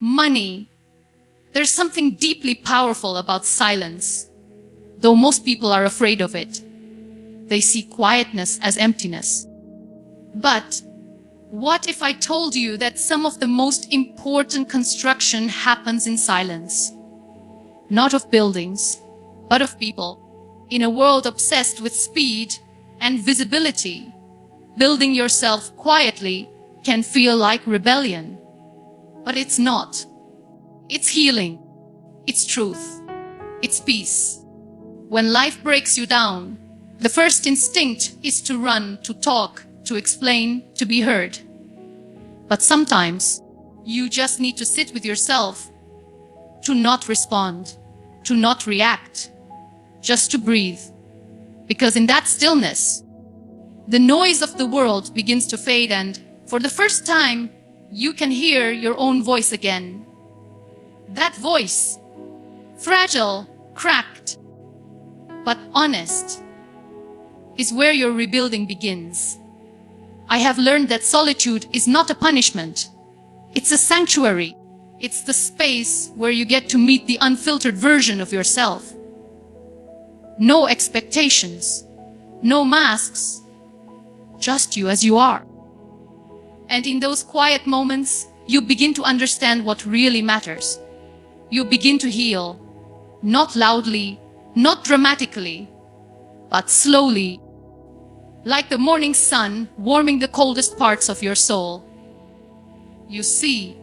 Money. There's something deeply powerful about silence, though most people are afraid of it. They see quietness as emptiness. But what if I told you that some of the most important construction happens in silence? Not of buildings, but of people. In a world obsessed with speed and visibility, building yourself quietly can feel like rebellion. But it's not. It's healing. It's truth. It's peace. When life breaks you down, the first instinct is to run, to talk, to explain, to be heard. But sometimes, you just need to sit with yourself, to not respond, to not react, just to breathe. Because in that stillness, the noise of the world begins to fade, and for the first time, you can hear your own voice again. That voice, fragile, cracked, but honest, is where your rebuilding begins. I have learned that solitude is not a punishment. It's a sanctuary. It's the space where you get to meet the unfiltered version of yourself. No expectations, no masks, just you as you are. And in those quiet moments, you begin to understand what really matters. You begin to heal, not loudly, not dramatically, but slowly, like the morning sun warming the coldest parts of your soul. You see,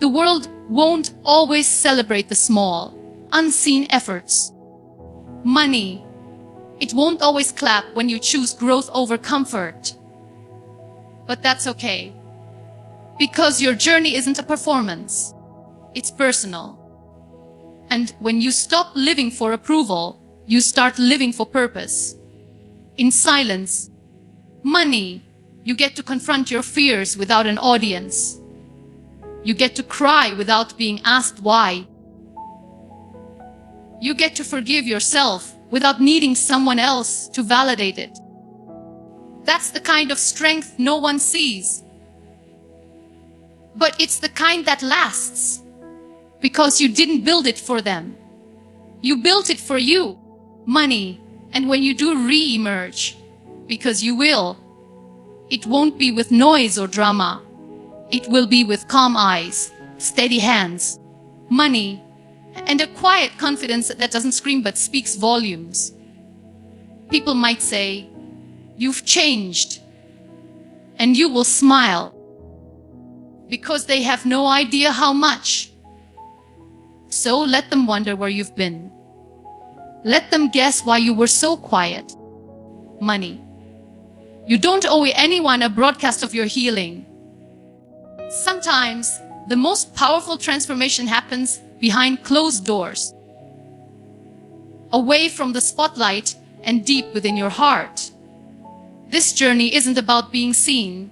the world won't always celebrate the small, unseen efforts. Money, it won't always clap when you choose growth over comfort. But that's okay, because your journey isn't a performance. It's personal. And when you stop living for approval, you start living for purpose. In silence, money, you get to confront your fears without an audience. You get to cry without being asked why. You get to forgive yourself without needing someone else to validate it. That's the kind of strength no one sees. But it's the kind that lasts. Because you didn't build it for them. You built it for you. Money. And when you do re-emerge, because you will, it won't be with noise or drama. It will be with calm eyes, steady hands, money, and a quiet confidence that doesn't scream but speaks volumes. People might say, "You've changed," and you will smile, because they have no idea how much. So let them wonder where you've been. Let them guess why you were so quiet. Money. You don't owe anyone a broadcast of your healing. Sometimes, the most powerful transformation happens behind closed doors. Away from the spotlight and deep within your heart. This journey isn't about being seen.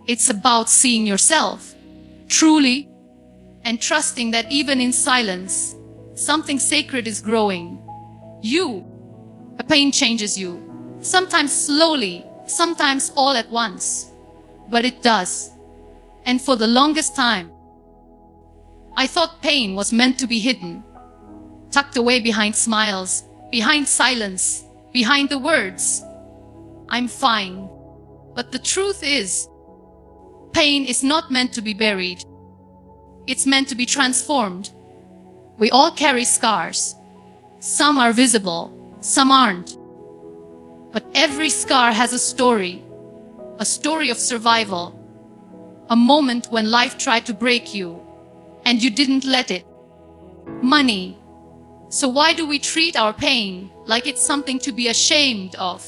It's about seeing yourself, truly, and trusting that even in silence, something sacred is growing. You. A pain changes you. Sometimes slowly, sometimes all at once. But it does. And for the longest time, I thought pain was meant to be hidden. Tucked away behind smiles, behind silence, behind the words, "I'm fine." But the truth is, pain is not meant to be buried. It's meant to be transformed. We all carry scars. Some are visible, some aren't. But every scar has a story of survival, a moment when life tried to break you, and you didn't let it. Money. So why do we treat our pain like it's something to be ashamed of?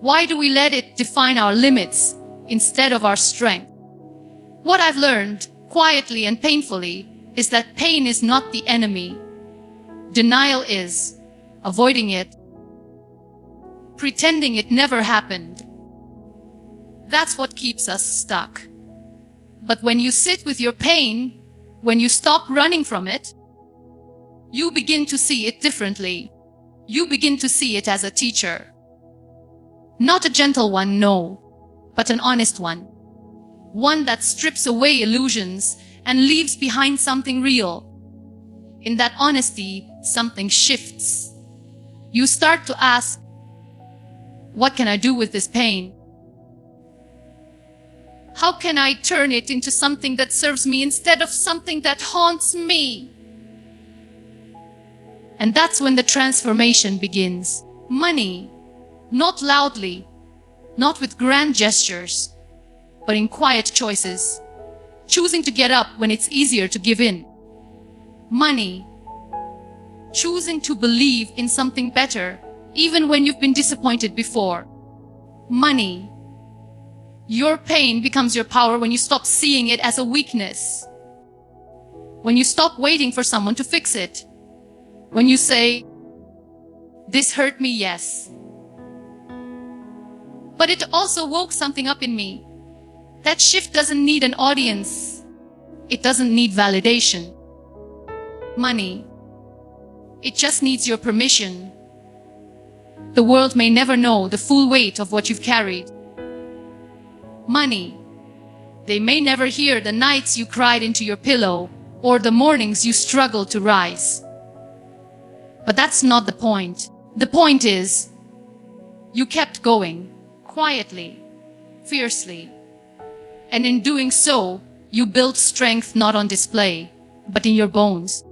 Why do we let it define our limits instead of our strength? What I've learned, quietly and painfully, is that pain is not the enemy. Denial is. Avoiding it. Pretending it never happened. That's what keeps us stuck. But when you sit with your pain, when you stop running from it, you begin to see it differently. You begin to see it as a teacher. Not a gentle one, no, but an honest one. One that strips away illusions and leaves behind something real. In that honesty, something shifts. You start to ask, what can I do with this pain? How can I turn it into something that serves me instead of something that haunts me? And that's when the transformation begins. Money, not loudly, not with grand gestures, but in quiet choices. Choosing to get up when it's easier to give in. Money, choosing to believe in something better, even when you've been disappointed before. Money, your pain becomes your power when you stop seeing it as a weakness. When you stop waiting for someone to fix it. When you say, this hurt me, yes. But it also woke something up in me. That shift doesn't need an audience. It doesn't need validation. Money, it just needs your permission. The world may never know the full weight of what you've carried. Money, they may never hear the nights you cried into your pillow or the mornings you struggled to rise. But that's not the point. The point is, you kept going, quietly, fiercely. And in doing so, you built strength not on display, but in your bones.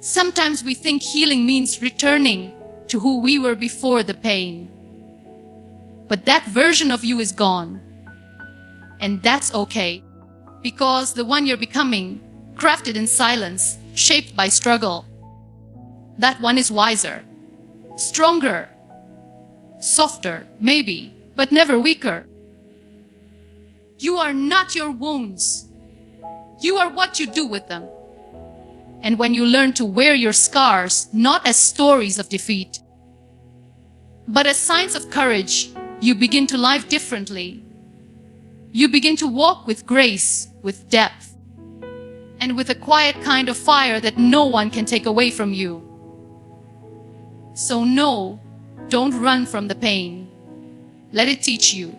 Sometimes we think healing means returning to who we were before the pain. But that version of you is gone. And that's okay. Because the one you're becoming, crafted in silence, shaped by struggle, that one is wiser, stronger, softer, maybe, but never weaker. You are not your wounds. You are what you do with them. And when you learn to wear your scars not as stories of defeat, but as signs of courage, you begin to live differently. You begin to walk with grace, with depth, and with a quiet kind of fire that no one can take away from you. So no, don't run from the pain. Let it teach you.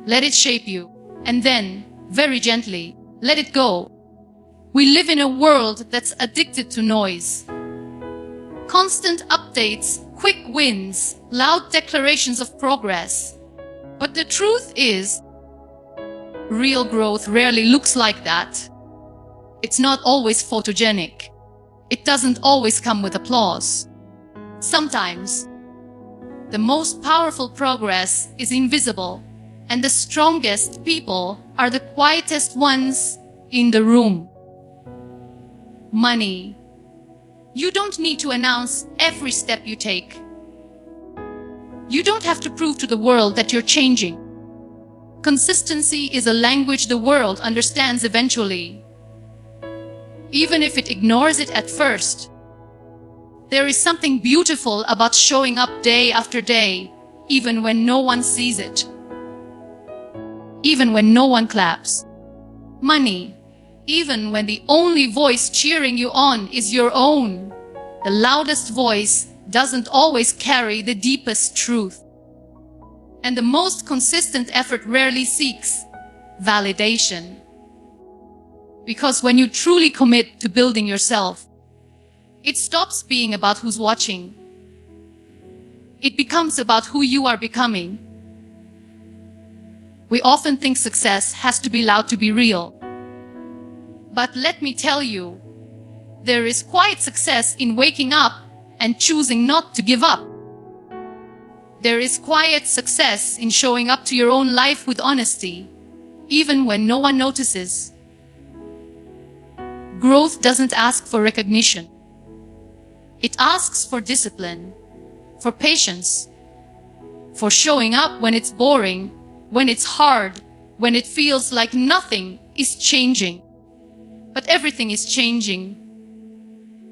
Let it shape you. And then, very gently, let it go. We live in a world that's addicted to noise. Constant updates, quick wins, loud declarations of progress. But the truth is, real growth rarely looks like that. It's not always photogenic. It doesn't always come with applause. Sometimes, the most powerful progress is invisible, and the strongest people are the quietest ones in the room. Money. You don't need to announce every step you take. You don't have to prove to the world that you're changing. Consistency is a language the world understands eventually, even if it ignores it at first. There is something beautiful about showing up day after day, even when no one sees it. Even when no one claps. Money. Even when the only voice cheering you on is your own. The loudest voice doesn't always carry the deepest truth. And the most consistent effort rarely seeks validation. Because when you truly commit to building yourself, it stops being about who's watching. It becomes about who you are becoming. We often think success has to be loud to be real. But let me tell you, there is quiet success in waking up and choosing not to give up. There is quiet success in showing up to your own life with honesty, even when no one notices. Growth doesn't ask for recognition. It asks for discipline, for patience, for showing up when it's boring, when it's hard, when it feels like nothing is changing. But everything is changing,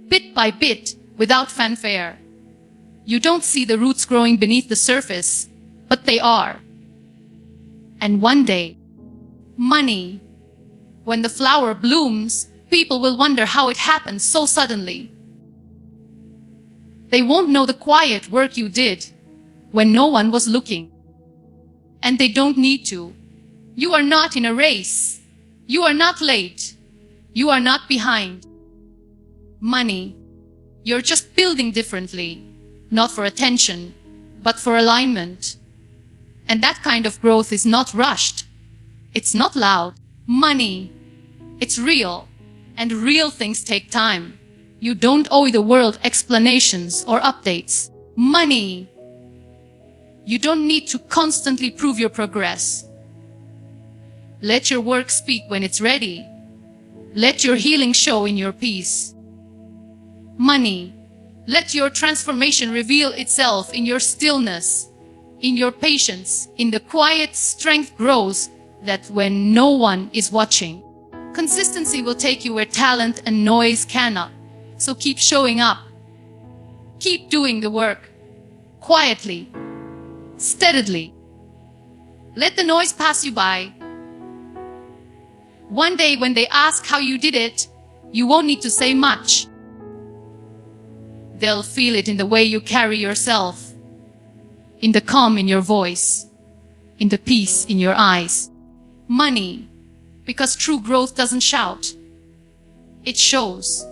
bit by bit, without fanfare. You don't see the roots growing beneath the surface, but they are. And one day, money, when the flower blooms, people will wonder how it happened so suddenly. They won't know the quiet work you did when no one was looking. And they don't need to. You are not in a race. You are not late. You are not behind. Money. You're just building differently, not for attention, but for alignment. And that kind of growth is not rushed. It's not loud. Money. It's real. And real things take time. You don't owe the world explanations or updates. Money. You don't need to constantly prove your progress. Let your work speak when it's ready. Let your healing show in your peace. Money. Let your transformation reveal itself in your stillness, in your patience, in the quiet strength grows that when no one is watching. Consistency will take you where talent and noise cannot. So keep showing up. Keep doing the work. Quietly. Steadily. Let the noise pass you by. One day when they ask how you did it, you won't need to say much. They'll feel it in the way you carry yourself, in the calm in your voice, in the peace in your eyes. Money, because true growth doesn't shout. It shows.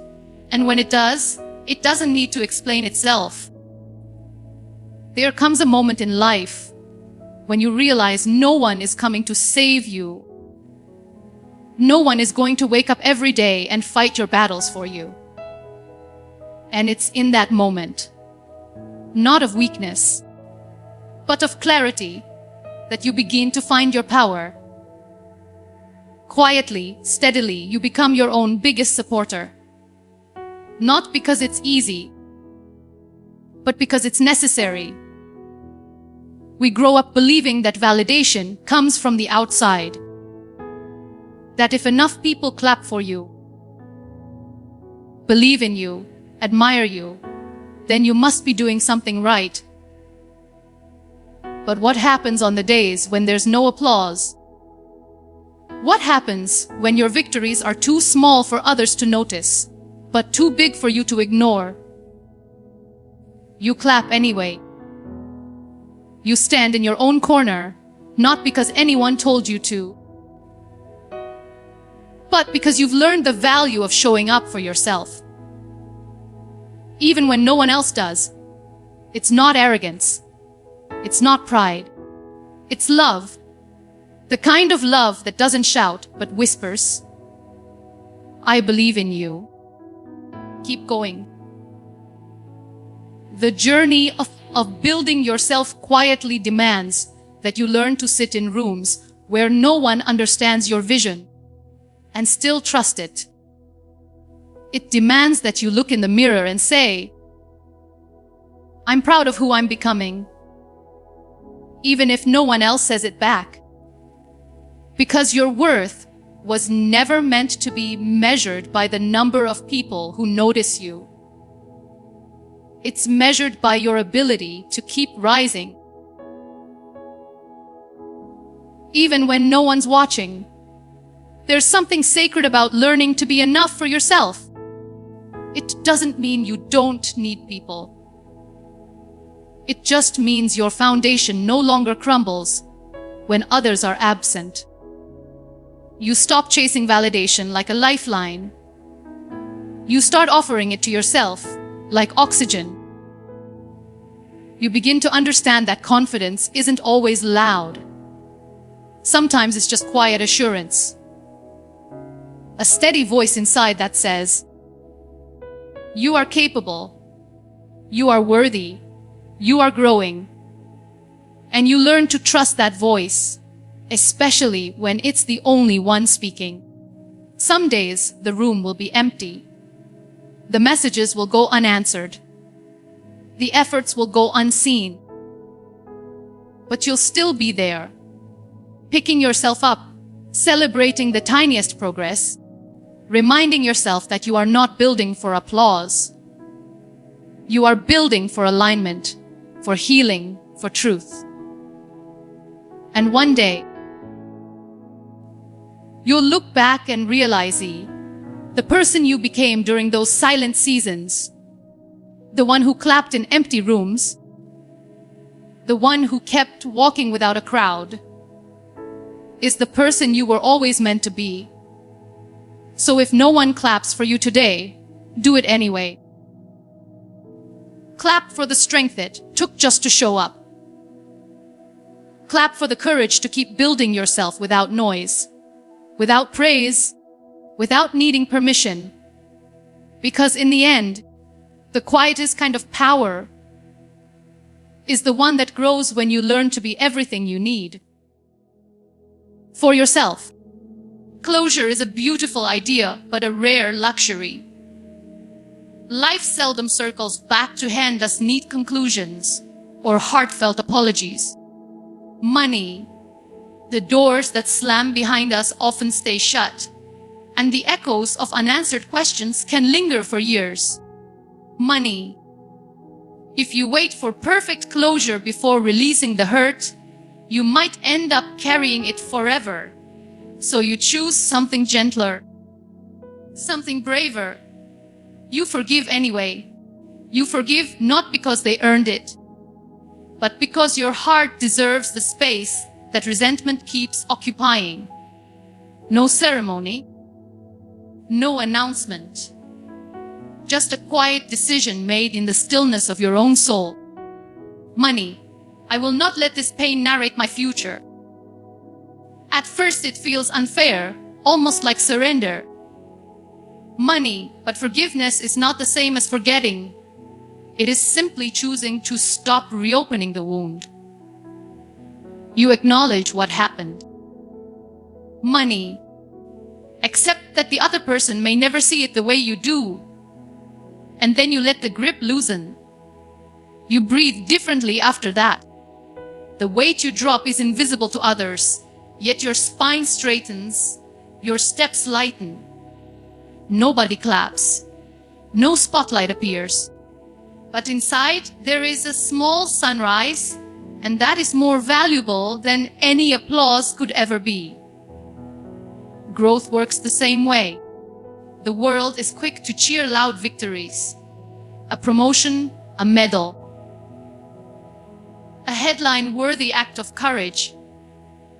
And when it does, it doesn't need to explain itself. There comes a moment in life when you realize no one is coming to save you. No one is going to wake up every day and fight your battles for you. And it's in that moment, not of weakness, but of clarity, that you begin to find your power. Quietly, steadily, you become your own biggest supporter. Not because it's easy, but because it's necessary. We grow up believing that validation comes from the outside. That if enough people clap for you, believe in you, admire you, then you must be doing something right. But what happens on the days when there's no applause? What happens when your victories are too small for others to notice, but too big for you to ignore? You clap anyway. You stand in your own corner, not because anyone told you to, but because you've learned the value of showing up for yourself. Even when no one else does. It's not arrogance. It's not pride. It's love. The kind of love that doesn't shout, but whispers. I believe in you. Keep going. The journey of building yourself quietly demands that you learn to sit in rooms where no one understands your vision and still trust it. It demands that you look in the mirror and say, I'm proud of who I'm becoming, even if no one else says it back. Because your worth was never meant to be measured by the number of people who notice you. It's measured by your ability to keep rising. Even when no one's watching, there's something sacred about learning to be enough for yourself. It doesn't mean you don't need people. It just means your foundation no longer crumbles when others are absent. You stop chasing validation like a lifeline. You start offering it to yourself like oxygen. You begin to understand that confidence isn't always loud. Sometimes it's just quiet assurance. A steady voice inside that says, you are capable. You are worthy. You are growing. And you learn to trust that voice, especially when it's the only one speaking. Some days the room will be empty. The messages will go unanswered. The efforts will go unseen. But you'll still be there, picking yourself up, celebrating the tiniest progress, reminding yourself that you are not building for applause. You are building for alignment, for healing, for truth. And one day, you'll look back and realize the person you became during those silent seasons, the one who clapped in empty rooms, the one who kept walking without a crowd, is the person you were always meant to be. So if no one claps for you today, do it anyway. Clap for the strength it took just to show up. Clap for the courage to keep building yourself without noise, without praise, without needing permission. Because in the end, the quietest kind of power is the one that grows when you learn to be everything you need for yourself. Closure is a beautiful idea, but a rare luxury. Life seldom circles back to hand us neat conclusions or heartfelt apologies. Money, the doors that slam behind us often stay shut, and the echoes of unanswered questions can linger for years. Money. If you wait for perfect closure before releasing the hurt, you might end up carrying it forever. So you choose something gentler, something braver. You forgive anyway. You forgive not because they earned it, but because your heart deserves the space that resentment keeps occupying. No ceremony, no announcement. Just a quiet decision made in the stillness of your own soul. Money. I will not let this pain narrate my future. At first it feels unfair, almost like surrender. Money, but forgiveness is not the same as forgetting. It is simply choosing to stop reopening the wound. You acknowledge what happened. Money. Accept that the other person may never see it the way you do. And then you let the grip loosen. You breathe differently after that. The weight you drop is invisible to others, yet your spine straightens, your steps lighten. Nobody claps. No spotlight appears. But inside, there is a small sunrise, and that is more valuable than any applause could ever be. Growth works the same way. The world is quick to cheer loud victories. A promotion, a medal, a headline-worthy act of courage,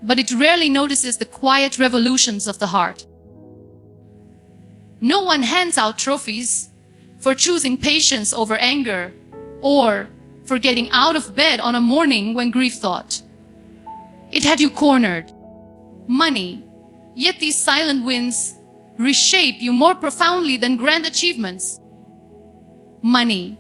but it rarely notices the quiet revolutions of the heart. No one hands out trophies for choosing patience over anger, or for getting out of bed on a morning when grief thought it had you cornered. Money. Yet these silent wins reshape you more profoundly than grand achievements. Money.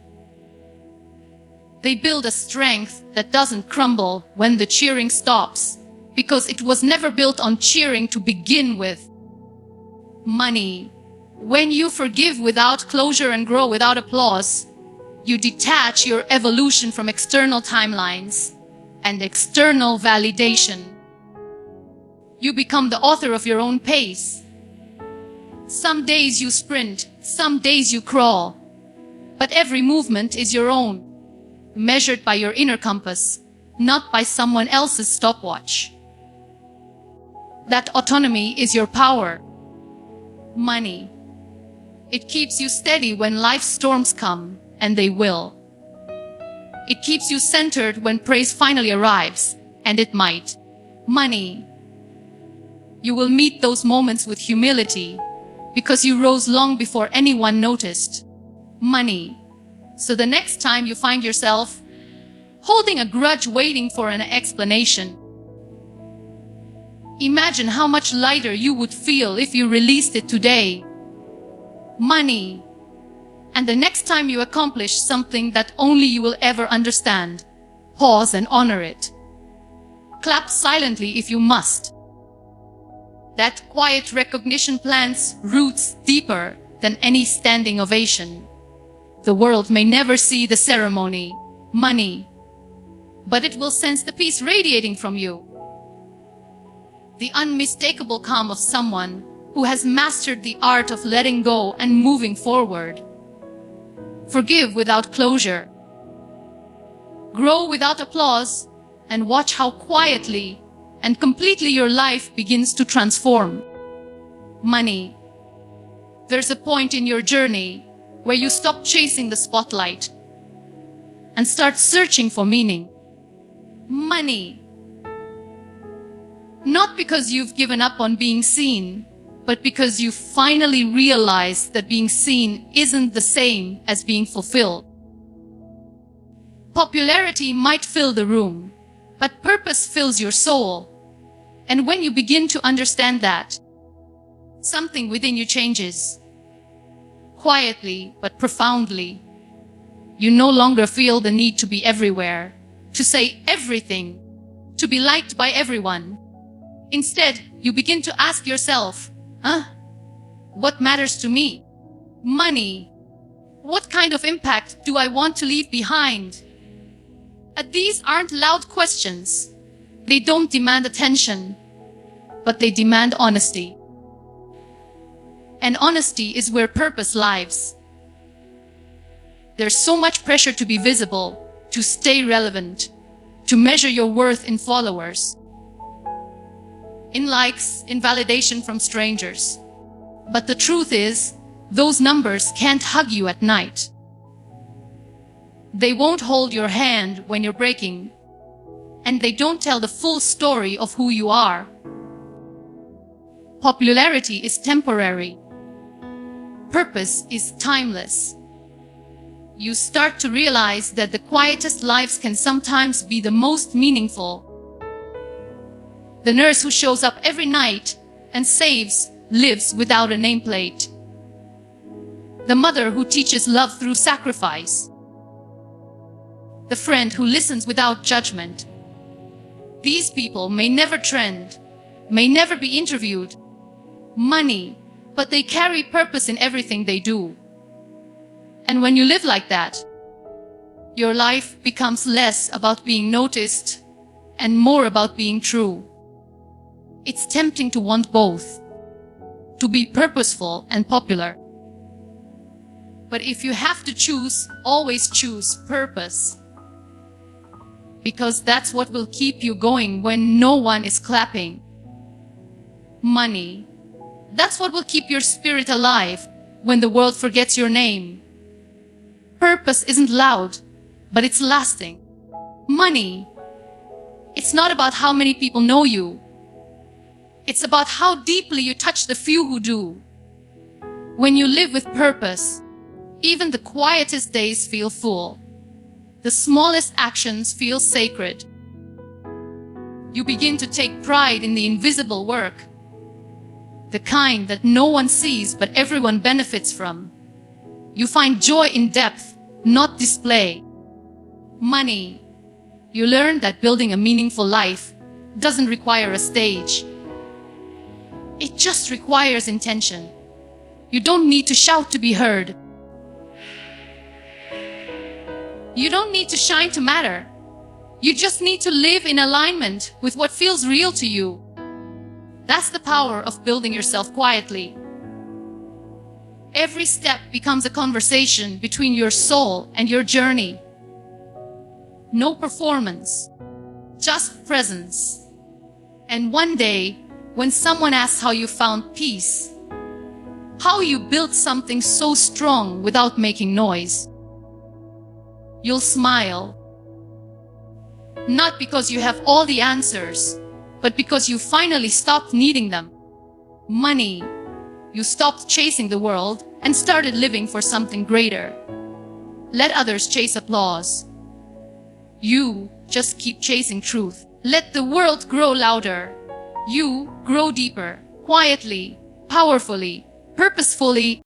They build a strength that doesn't crumble when the cheering stops, because it was never built on cheering to begin with. Money. When you forgive without closure and grow without applause, you detach your evolution from external timelines and external validation. You become the author of your own pace. Some days you sprint, some days you crawl, but every movement is your own, measured by your inner compass, not by someone else's stopwatch. That autonomy is your power. Money. It keeps you steady when life's storms come, and they will. It keeps you centered when praise finally arrives, and it might. Money. You will meet those moments with humility, because you rose long before anyone noticed. Money. So the next time you find yourself holding a grudge waiting for an explanation, imagine how much lighter you would feel if you released it today. Money. And the next time you accomplish something that only you will ever understand, pause and honor it. Clap silently if you must. That quiet recognition plants roots deeper than any standing ovation. The world may never see the ceremony, money, but it will sense the peace radiating from you. The unmistakable calm of someone who has mastered the art of letting go and moving forward. Forgive without closure. Grow without applause, and watch how quietly and completely your life begins to transform. Money. There's a point in your journey where you stop chasing the spotlight and start searching for meaning. Money. Not because you've given up on being seen, but because you finally realize that being seen isn't the same as being fulfilled. Popularity might fill the room, but purpose fills your soul. And when you begin to understand that, something within you changes. Quietly but profoundly. You no longer feel the need to be everywhere, to say everything, to be liked by everyone. Instead, you begin to ask yourself, what matters to me? Money. What kind of impact do I want to leave behind? These aren't loud questions. They don't demand attention, but they demand honesty. And honesty is where purpose lives. There's so much pressure to be visible, to stay relevant, to measure your worth in followers, in likes, in validation from strangers. But the truth is, those numbers can't hug you at night. They won't hold your hand when you're breaking, and they don't tell the full story of who you are. Popularity is temporary. Purpose is timeless. You start to realize that the quietest lives can sometimes be the most meaningful. The nurse who shows up every night and saves lives without a nameplate. The mother who teaches love through sacrifice. The friend who listens without judgment. These people may never trend, may never be interviewed. Money, but they carry purpose in everything they do. And when you live like that, your life becomes less about being noticed and more about being true. It's tempting to want both, to be purposeful and popular. But if you have to choose, always choose purpose. Because that's what will keep you going when no one is clapping. Money. That's what will keep your spirit alive when the world forgets your name. Purpose isn't loud, but it's lasting. Money. It's not about how many people know you. It's about how deeply you touch the few who do. When you live with purpose, even the quietest days feel full. The smallest actions feel sacred. You begin to take pride in the invisible work, the kind that no one sees but everyone benefits from. You find joy in depth, not display. Money. You learn that building a meaningful life doesn't require a stage. It just requires intention. You don't need to shout to be heard. You don't need to shine to matter. You just need to live in alignment with what feels real to you. That's the power of building yourself quietly. Every step becomes a conversation between your soul and your journey. No performance, just presence. And one day, when someone asks how you found peace, how you built something so strong without making noise, you'll smile. Not because you have all the answers, but because you finally stopped needing them. Money. You stopped chasing the world and started living for something greater. Let others chase applause. You just keep chasing truth. Let the world grow louder. You grow deeper, quietly, powerfully, purposefully.